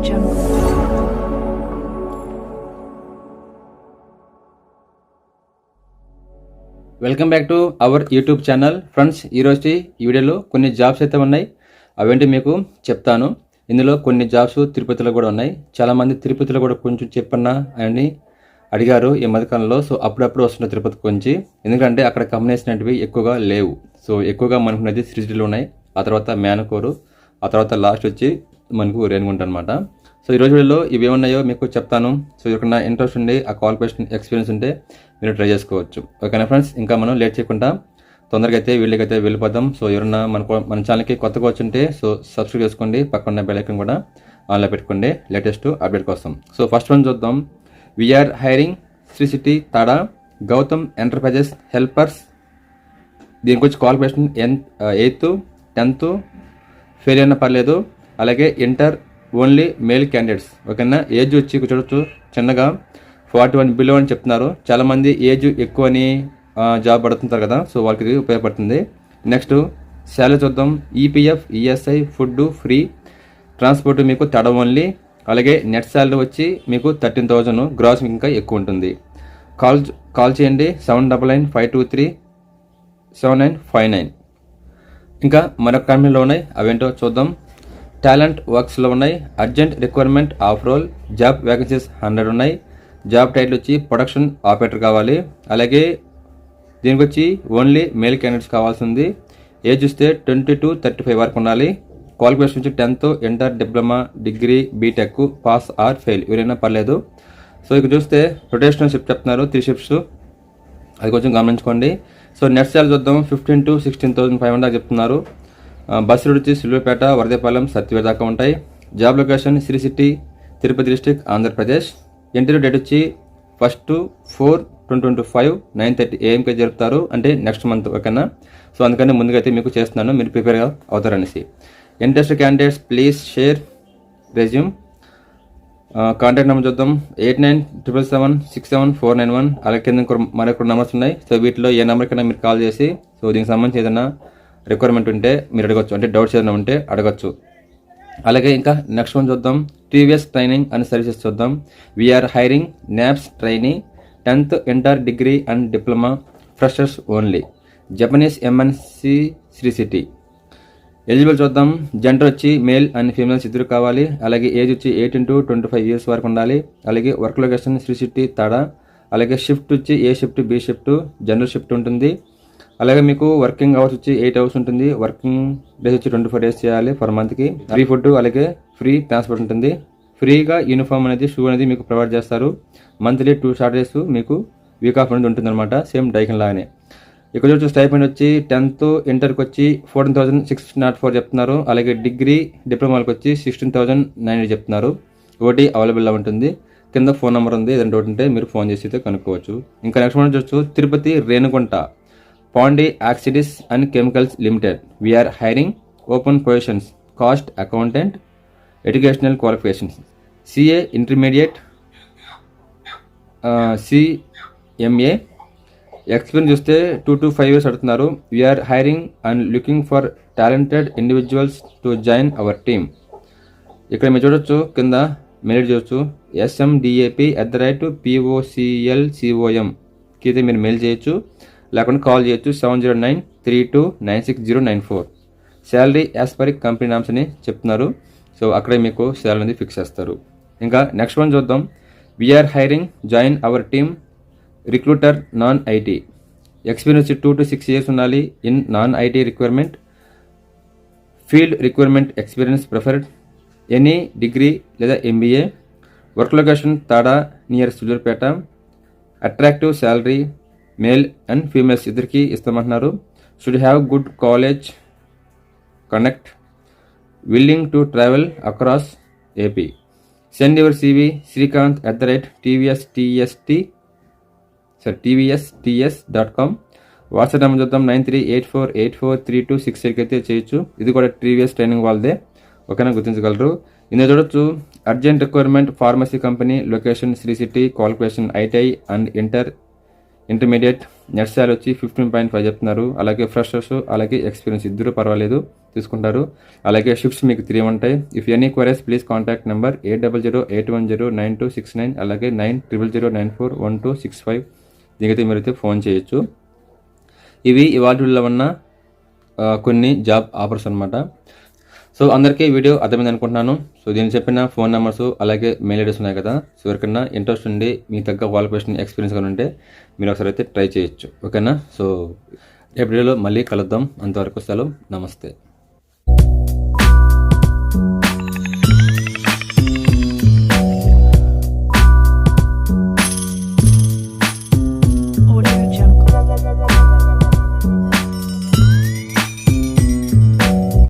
Jungle. Welcome back to our YouTube channel. Friends, ఈరోజు ఈ వీడియోలో కొన్ని జాబ్స్ అయితే ఉన్నాయి. అవేంటి మీకు చెప్తాను. ఇందులో కొన్ని జాబ్స్ తిరుపతిలో కూడా ఉన్నాయి. చాలామంది తిరుపతిలో కూడా కొంచెం చెప్పన్నా అని అడిగారు ఈ మధ్యకాలంలో. సో అప్పుడప్పుడు వస్తున్న తిరుపతి గురించి, ఎందుకంటే అక్కడ కంపెనీస్ అనేటివి ఎక్కువగా లేవు. సో ఎక్కువగా మనకున్నది సిటీలో ఉన్నాయి, ఆ తర్వాత మ్యానుకోరు, ఆ తర్వాత లాస్ట్ వచ్చి మనకు రేణిగుంట అనమాట. సో ఈరోజు వీడియోలో ఇవి ఏమున్నాయో మీకు చెప్తాను. సో ఎవరికైనా ఇంట్రెస్ట్ ఉండి ఆ క్వాలిఫికేషన్ ఎక్స్పీరియన్స్ ఉంటే మీరు ట్రై చేసుకోవచ్చు. ఓకేనా ఫ్రెండ్స్, ఇంకా మనం లేట్ చేయకుండా తొందరగా అయితే వీళ్ళకైతే వెళ్ళిపోదాం. సో ఎవరన్నా మన ఛానల్కి కొత్తగా వచ్చుంటే సో సబ్స్క్రైబ్ చేసుకోండి, పక్కన బెల్ ఐకాన్ కూడా ఆన్లో పెట్టుకోండి లేటెస్ట్ అప్డేట్ కోసం. సో ఫస్ట్ వన్ చూద్దాం. We're hiring Sri city Tada Gautam enterprises helpers. దీనికి వచ్చి క్వాలిఫికేషన్ 8th 10th ఫెయిల్ అయినా పర్లేదు. అలాగే ఇంటర్ ఓన్లీ మేల్ క్యాండిడేట్స్. ఓకేనా. ఏజ్ వచ్చి చూడొచ్చు చిన్నగా 41 బిలో అని చెప్తున్నారు. చాలామంది ఏజ్ ఎక్కువ అని జాబ్ పడుతుంటారు కదా, సో వాళ్ళకి ఉపయోగపడుతుంది. నెక్స్ట్ శాలరీ చూద్దాం. EPF ESI food free, transport మీకు తడ ఓన్లీ. అలాగే నెట్ శాలరీ వచ్చి మీకు 13,000, గ్రాస్ ఇంకా ఎక్కువ ఉంటుంది. కాల్ చేయండి 7995237959. ఇంకా మరొక కంపెనీలో ఉన్నాయి, అవేంటో చూద్దాం. టాలెంట్ వర్క్స్లో ఉన్నాయి. Urgent requirement of role, job vacancies 100 ఉన్నాయి. జాబ్ టైటిల్ వచ్చి ప్రొడక్షన్ ఆపరేటర్ కావాలి. అలాగే దీనికి వచ్చి ఓన్లీ మేల్ క్యాండిడేట్స్ కావాల్సింది. ఏజ్ చూస్తే 20 to 35 వరకు ఉండాలి. క్వాలిఫికేషన్ వచ్చి 10th inter diploma degree B Tech pass or fail ఎవరైనా పర్లేదు. సో ఇక్కడ చూస్తే రొటేషనల్ షిఫ్ట్ చెప్తున్నారు, 3 shifts. అది కొంచెం గమనించుకోండి. సో నెట్ శాలరీ చూద్దాం. 15,000 to 16,500 చెప్తున్నారు. బస్సు రూట్ వచ్చి సిల్వర్పేట, వరదేపాలెం, సత్యవేర్ దాకా ఉంటాయి. Job location Sri City Tirupati district Andhra Pradesh. Interview date వచ్చి 1/4/2025 9:30 AM జరుపుతారు, అంటే నెక్స్ట్ మంత్. ఓకేనా. సో అందుకని ముందుగా అయితే మీకు చేస్తున్నాను, మీరు ప్రిపేర్గా అవుతారనేసి. Interest candidates please share resume. Contact number చూద్దాం. 8977767491. అలాగే కింద మరొక నెంబర్స్ ఉన్నాయి. సో వీటిలో ఏ నెంబర్కైనా మీరు కాల్ చేసి సో దీనికి సంబంధించి ఏదైనా రిక్వైర్మెంట్ ఉంటే మీరు అడగచ్చు, అంటే డౌట్స్ ఏదైనా ఉంటే అడగచ్చు. అలాగే ఇంకా నెక్స్ట్ వన్ చూద్దాం. టీవీఎస్ ట్రైనింగ్ అండ్ సర్వీసెస్ చూద్దాం. We're hiring NAPS trainee 10th inter degree and diploma freshers only. Japanese MNC Sri City. Eligible చూద్దాం. జెండర్ వచ్చి మేల్ అండ్ ఫీమేల్స్ ఇద్దరు కావాలి. అలాగే ఏజ్ వచ్చి 18 to 25 years వరకు ఉండాలి. అలాగే work location Sri city Tada. అలాగే షిఫ్ట్ వచ్చి A shift B shift general shift ఉంటుంది. అలాగే మీకు వర్కింగ్ అవర్స్ వచ్చి 8 hours ఉంటుంది. వర్కింగ్ డేస్ వచ్చి 24 days చేయాలి పర్ మంత్కి. ఫ్రీ ఫుడ్, అలాగే ఫ్రీ ట్రాన్స్పోర్ట్ ఉంటుంది. ఫ్రీగా యూనిఫామ్ అనేది, షూ అనేది మీకు ప్రొవైడ్ చేస్తారు. మంత్లీ 2 Saturdays మీకు వీక్ ఆఫ్ అనేది ఉంటుంది అనమాట, సేమ్ డైకిన్ లాగానే. ఇక్కడ వచ్చి స్టైపెండ్ వచ్చి 10th ఇంటర్కి వచ్చి 14,604 చెప్తున్నారు. అలాగే డిగ్రీ డిప్లొమాలకు వచ్చి 16,900 చెప్తున్నారు. ఒకటి అవైలబుల్గా ఉంటుంది. కింద ఫోన్ నెంబర్ ఉంది, ఏదైనా డౌట్ ఉంటే మీరు ఫోన్ చేసి అయితే కనుక్కోవచ్చు. ఇంకా నెక్స్ట్ మనం చూడొచ్చు. Tirupati Renigunta Pandi oxides and chemicals limited. We're hiring open positions cost accountant, educational qualifications CA intermediate, CMA. Experience చూస్తే 2 to 5 years అడుగుతున్నారు. We're hiring and looking for talented individuals to join our team. ఇక్కడ మీరు చూడొచ్చు, కింద మెయిల్ చేయొచ్చు. smdap@poclcom కి అయితే మీరు మెయిల్ చేయొచ్చు, లేకుండా కాల్ చేయొచ్చు 70932969094. Salary as per company norms అని చెప్తున్నారు. సో అక్కడే మీకు శాలరీ అనేది ఫిక్స్ చేస్తారు. ఇంకా నెక్స్ట్ వన్ చూద్దాం. We're hiring join our team recruiter non IT. Experience 2 to 6 years ఉండాలి in non IT requirement. Field requirement experience preferred. Any degree లేదా MBA. Work location Tada near Sullurpeta. Attractive salary, male and females ఇద్దరికి ఇస్తామంటున్నారు. Should have good college connect. Willing to travel across AP. Send your CV tvsts.com. WhatsApp number చూద్దాం. 9384843268 అయితే చేయొచ్చు. ఇది కూడా TVS training వాళ్ళదే, ఓకేనా, గుర్తించగలరు. ఇందులో చూడొచ్చు. Urgent requirement pharmacy company, location Sri City, qualification ITI and inter intermediate net salary వచ్చి 15.5 చెప్తున్నారు. అలాగే ఫ్రెషర్స్ అలాగే ఎక్స్పీరియన్స్ ఇద్దరు పర్వాలేదు తీసుకుంటారు. అలాగే షిఫ్ట్స్ మీకు 3 ఉంటాయి. If any queries please contact number 8008109269 అలాగే 9000941265 దీనికైతే మీరైతే ఫోన్ చేయొచ్చు. ఇవి ఇవాళ ఉన్న కొన్ని జాబ్ ఆఫర్స్ అనమాట. సో అందరికీ వీడియో అర్థమైంది అనుకుంటున్నాను. సో దీనికి చెప్పిన ఫోన్ నెంబర్స్ అలాగే మెయిల్ అడ్రస్ ఉన్నాయి కదా. సో ఎవరికైనా ఇంట్రెస్ట్ ఉండి మీ తగ్గ క్వాలిఫికేషన్ ఎక్స్పీరియన్స్ కానీ ఉంటే మీరు ఒకసారి అయితే ట్రై చేయొచ్చు. ఓకేనా. సో రేపు వీడియోలో మళ్ళీ కలుద్దాం. అంతవరకు సెలవు. నమస్తే.